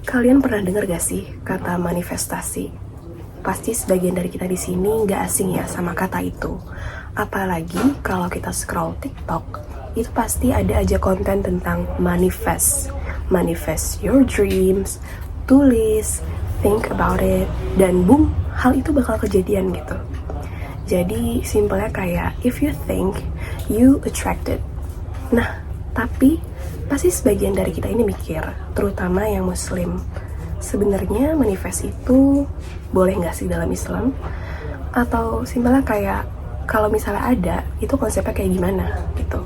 Kalian pernah dengar gak sih kata manifestasi? Pasti sebagian dari kita di sini gak asing ya sama kata itu. Apalagi kalau kita scroll TikTok, itu pasti ada aja konten tentang manifest. Manifest your dreams, tulis, think about it, dan boom, hal itu bakal kejadian gitu. Jadi simpelnya kayak if you think, you attract it. Nah, tapi pasti sebagian dari kita ini mikir, terutama yang muslim, sebenarnya manifest itu boleh nggak sih dalam Islam? Atau simpelnya kayak kalau misalnya ada, itu konsepnya kayak gimana gitu.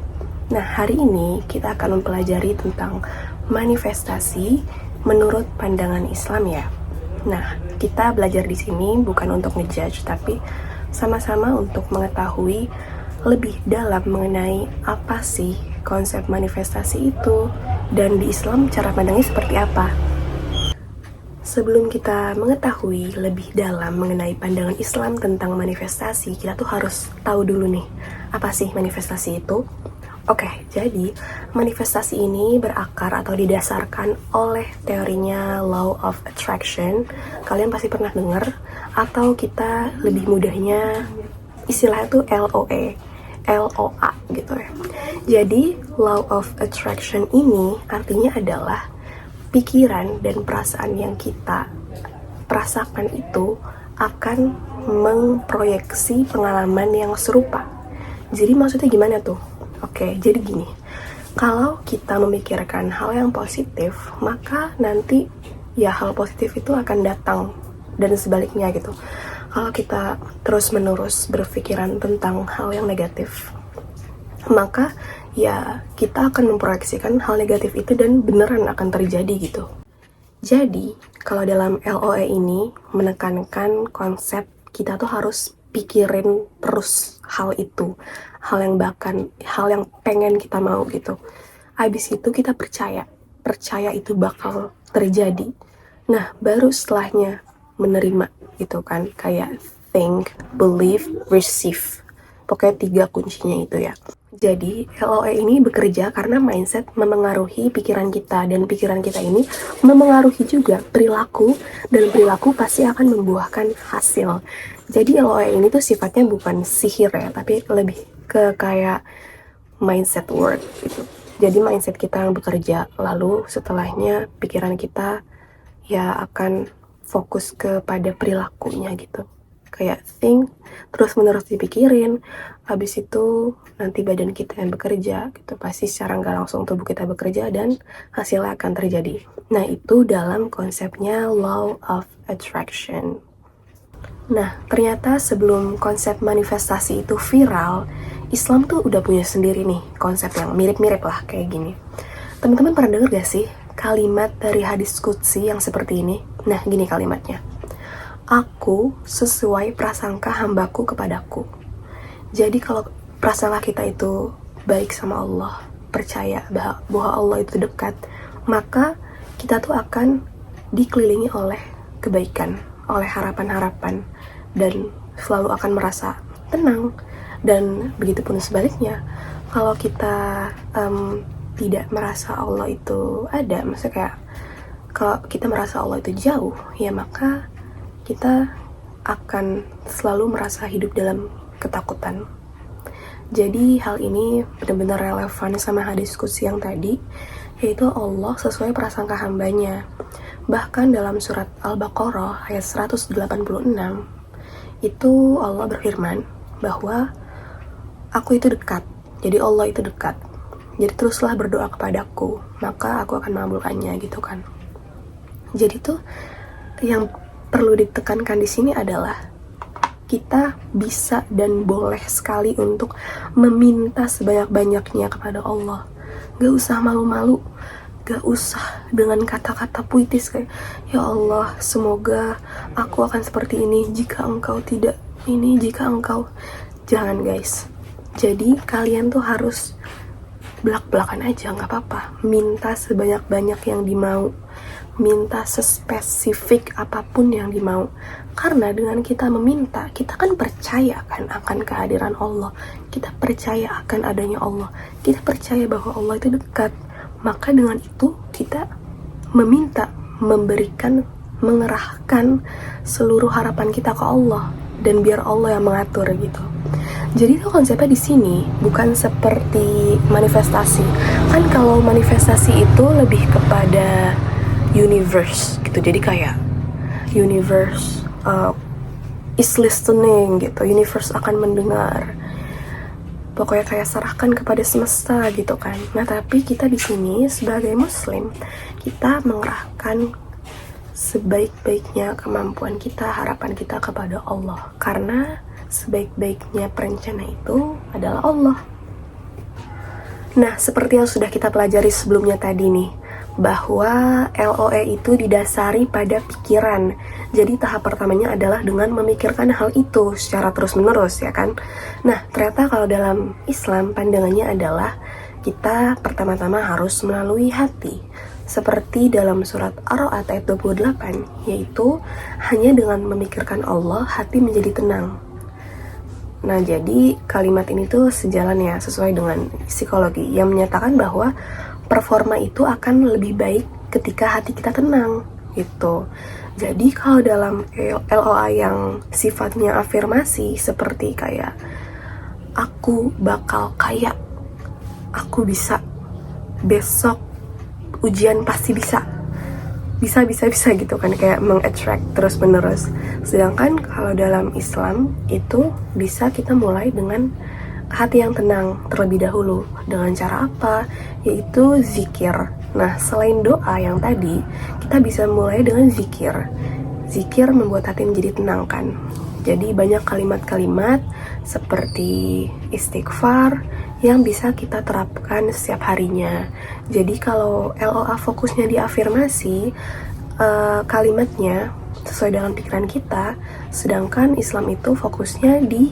Nah, hari ini kita akan mempelajari tentang manifestasi menurut pandangan Islam ya. Nah, kita belajar di sini bukan untuk ngejudge, tapi sama-sama untuk mengetahui lebih dalam mengenai apa sih konsep manifestasi itu dan di Islam cara pandangnya seperti apa. Sebelum kita mengetahui lebih dalam mengenai pandangan Islam tentang manifestasi, kita tuh harus tahu dulu nih, apa sih manifestasi itu? Oke, jadi manifestasi ini berakar atau didasarkan oleh teorinya Law of Attraction. Kalian pasti pernah dengar, atau kita lebih mudahnya istilahnya tuh LOA gitu ya. Jadi Law of Attraction ini artinya adalah pikiran dan perasaan yang kita rasakan itu akan memproyeksi pengalaman yang serupa. Jadi maksudnya gimana tuh? Oke, jadi gini, kalau kita memikirkan hal yang positif, maka nanti ya hal positif itu akan datang dan sebaliknya gitu. Kalau kita terus-menerus berpikiran tentang hal yang negatif, maka ya kita akan memproyeksikan hal negatif itu dan beneran akan terjadi gitu. Jadi, kalau dalam LOE ini menekankan konsep kita tuh harus pikirin terus hal itu, hal yang pengen kita mau gitu. Abis itu kita percaya itu bakal terjadi. Nah, baru setelahnya menerima gitu kan, kayak think, believe, receive. Pokoknya 3 kuncinya itu ya. Jadi, LOE ini bekerja karena mindset memengaruhi pikiran kita, dan pikiran kita ini memengaruhi juga perilaku, dan perilaku pasti akan membuahkan hasil. Jadi LOE ini tuh sifatnya bukan sihir ya, tapi lebih ke kayak mindset work gitu. Jadi mindset kita yang bekerja, lalu setelahnya pikiran kita ya akan fokus kepada perilakunya gitu. Kayak think, terus menerus dipikirin, habis itu nanti badan kita yang bekerja gitu, pasti secara nggak langsung tubuh kita bekerja dan hasilnya akan terjadi. Nah, itu dalam konsepnya Law of Attraction. Nah, ternyata sebelum konsep manifestasi itu viral, Islam tuh udah punya sendiri nih konsep yang mirip-mirip lah kayak gini. Teman-teman pernah denger gak sih kalimat dari hadis qudsi yang seperti ini? Nah, gini kalimatnya. Aku sesuai prasangka hambaku kepadaku. Jadi kalau prasangka kita itu baik sama Allah, percaya bahwa Allah itu dekat, maka kita tuh akan dikelilingi oleh kebaikan, oleh harapan-harapan, dan selalu akan merasa tenang. Dan begitu pun sebaliknya, kalau kita tidak merasa Allah itu ada, maksudnya kayak kalau kita merasa Allah itu jauh, ya maka kita akan selalu merasa hidup dalam ketakutan. Jadi hal ini benar-benar relevan sama hadis qudsi yang tadi, yaitu Allah sesuai prasangka hambanya. Bahkan dalam surat Al-Baqarah ayat 186, itu Allah berfirman bahwa aku itu dekat. Jadi Allah itu dekat. Jadi teruslah berdoa kepadaku, maka aku akan mengabulkannya gitu kan. Jadi tuh yang perlu ditekankan di sini adalah kita bisa dan boleh sekali untuk meminta sebanyak-banyaknya kepada Allah. Gak usah malu-malu, gak usah dengan kata-kata puitis kayak ya Allah, semoga aku akan seperti ini jika engkau tidak ini, jika engkau. Jangan guys. Jadi kalian tuh harus belak-belakan aja, gak apa-apa. Minta sebanyak-banyak yang dimau, minta sespesifik apapun yang dimau. Karena dengan kita meminta, kita kan percaya kan akan kehadiran Allah, kita percaya akan adanya Allah, kita percaya bahwa Allah itu dekat. Maka dengan itu kita meminta, mengerahkan seluruh harapan kita ke Allah dan biar Allah yang mengatur gitu. Jadi itu konsepnya di sini bukan seperti manifestasi. Kan kalau manifestasi itu lebih kepada universe gitu. Jadi kayak universe is listening gitu. Universe akan mendengar. Pokoknya kayak serahkan kepada semesta gitu kan. Nah, tapi kita di sini sebagai muslim, kita mengerahkan sebaik-baiknya kemampuan kita, harapan kita kepada Allah. Karena sebaik-baiknya perencana itu adalah Allah. Nah, seperti yang sudah kita pelajari sebelumnya tadi nih, bahwa LOE itu didasari pada pikiran. Jadi tahap pertamanya adalah dengan memikirkan hal itu secara terus-menerus, ya kan? Nah, ternyata kalau dalam Islam pandangannya adalah kita pertama-tama harus melalui hati. Seperti dalam surat Ar-Ra'd ayat 28, yaitu hanya dengan memikirkan Allah, hati menjadi tenang. Nah, jadi kalimat ini tuh sejalan ya, sesuai dengan psikologi yang menyatakan bahwa performa itu akan lebih baik ketika hati kita tenang gitu. Jadi kalau dalam LOA yang sifatnya afirmasi seperti kayak aku bakal kaya, aku bisa, besok ujian pasti bisa gitu kan, kayak meng-attract terus menerus. Sedangkan kalau dalam Islam itu bisa kita mulai dengan hati yang tenang terlebih dahulu. Dengan cara apa? Yaitu zikir. Nah, selain doa yang tadi, kita bisa mulai dengan zikir. Zikir membuat hati menjadi tenang kan. Jadi banyak kalimat-kalimat seperti istighfar yang bisa kita terapkan setiap harinya. Jadi kalau LOA fokusnya di afirmasi, kalimatnya sesuai dengan pikiran kita, sedangkan Islam itu fokusnya di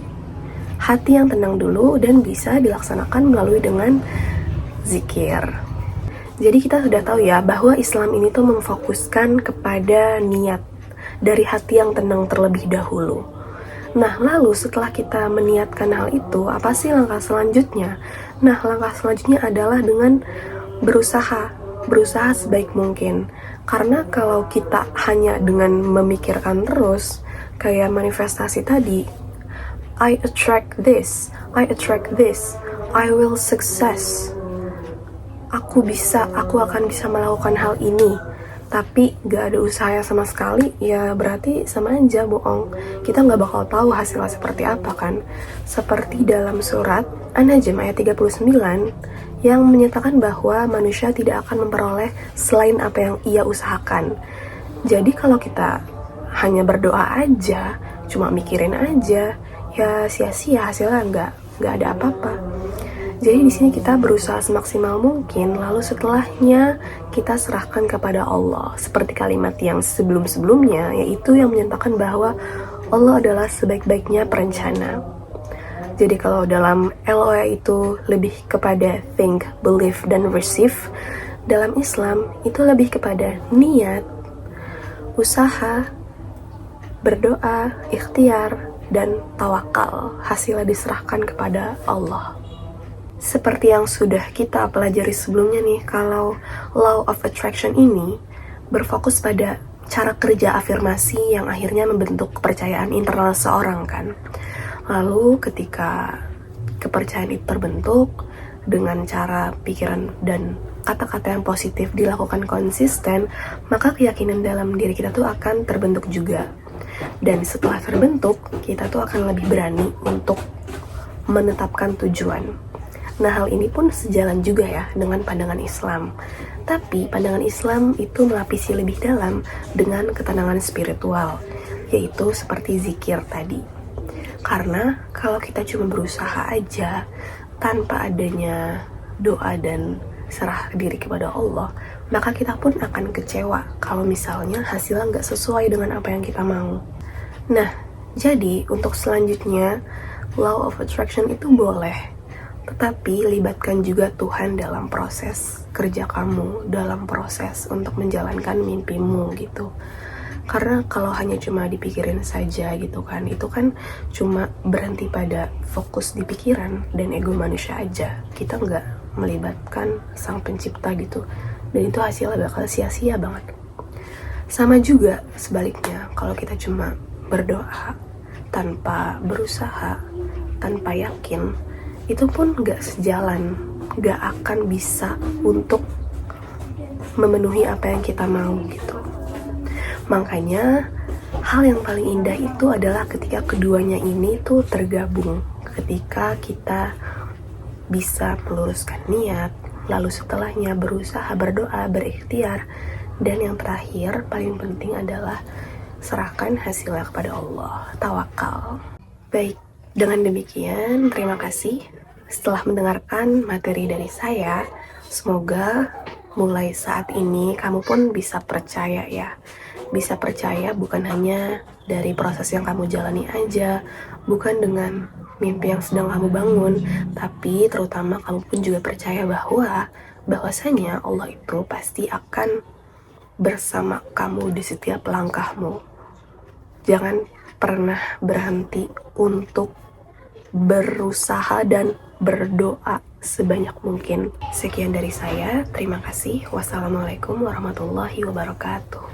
hati yang tenang dulu dan bisa dilaksanakan melalui dengan zikir. Jadi kita sudah tahu ya bahwa Islam ini tuh memfokuskan kepada niat dari hati yang tenang terlebih dahulu. Nah, lalu setelah kita meniatkan hal itu, apa sih langkah selanjutnya? Nah, langkah selanjutnya adalah dengan berusaha sebaik mungkin. Karena kalau kita hanya dengan memikirkan terus, kayak manifestasi tadi, I attract this, I will success. Aku akan bisa melakukan hal ini. Tapi gak ada usaha sama sekali, ya berarti sama aja bohong. Kita gak bakal tahu hasilnya seperti apa kan. Seperti dalam surat An-Najm ayat 39 yang menyatakan bahwa manusia tidak akan memperoleh selain apa yang ia usahakan. Jadi kalau kita hanya berdoa aja, cuma mikirin aja, ya sia-sia, hasilnya nggak ada apa-apa. Jadi di sini kita berusaha semaksimal mungkin, lalu setelahnya kita serahkan kepada Allah. Seperti kalimat yang sebelum-sebelumnya, yaitu yang menyatakan bahwa Allah adalah sebaik-baiknya perencana. Jadi kalau dalam LOA itu lebih kepada think, believe, dan receive, dalam Islam itu lebih kepada niat, usaha, berdoa, ikhtiar, dan tawakal. Hasilnya diserahkan kepada Allah. Seperti yang sudah kita pelajari sebelumnya nih, kalau Law of Attraction ini berfokus pada cara kerja afirmasi yang akhirnya membentuk kepercayaan internal seorang kan. Lalu ketika kepercayaan itu terbentuk dengan cara pikiran dan kata-kata yang positif dilakukan konsisten, maka keyakinan dalam diri kita tuh akan terbentuk juga. Dan setelah terbentuk, kita tuh akan lebih berani untuk menetapkan tujuan. Nah, hal ini pun sejalan juga ya dengan pandangan Islam. Tapi pandangan Islam itu melapisi lebih dalam dengan ketenangan spiritual, yaitu seperti zikir tadi. Karena kalau kita cuma berusaha aja tanpa adanya doa dan serah diri kepada Allah, maka kita pun akan kecewa kalau misalnya hasilnya nggak sesuai dengan apa yang kita mau. Nah, jadi untuk selanjutnya, Law of Attraction itu boleh, tetapi libatkan juga Tuhan dalam proses kerja kamu, dalam proses untuk menjalankan mimpimu gitu. Karena kalau hanya cuma dipikirin saja gitu kan, itu kan cuma berhenti pada fokus di pikiran dan ego manusia aja. Kita nggak melibatkan sang pencipta gitu. Dan itu hasilnya bakal sia-sia banget. Sama juga sebaliknya, kalau kita cuma berdoa tanpa berusaha, tanpa yakin, itu pun gak sejalan, gak akan bisa untuk memenuhi apa yang kita mau gitu. Makanya hal yang paling indah itu adalah ketika keduanya ini tuh tergabung, ketika kita bisa meluruskan niat, lalu setelahnya berusaha, berdoa, berikhtiar, dan yang terakhir paling penting adalah serahkan hasilnya kepada Allah, tawakal. Baik, dengan demikian terima kasih setelah mendengarkan materi dari saya. Semoga mulai saat ini kamu pun bisa percaya ya. Bisa percaya bukan hanya dari proses yang kamu jalani aja, bukan dengan mimpi yang sedang kamu bangun, tapi terutama kamu pun juga percaya bahwasanya Allah itu pasti akan bersama kamu di setiap langkahmu. Jangan pernah berhenti untuk berusaha dan berdoa sebanyak mungkin. Sekian dari saya, terima kasih. Wassalamualaikum warahmatullahi wabarakatuh.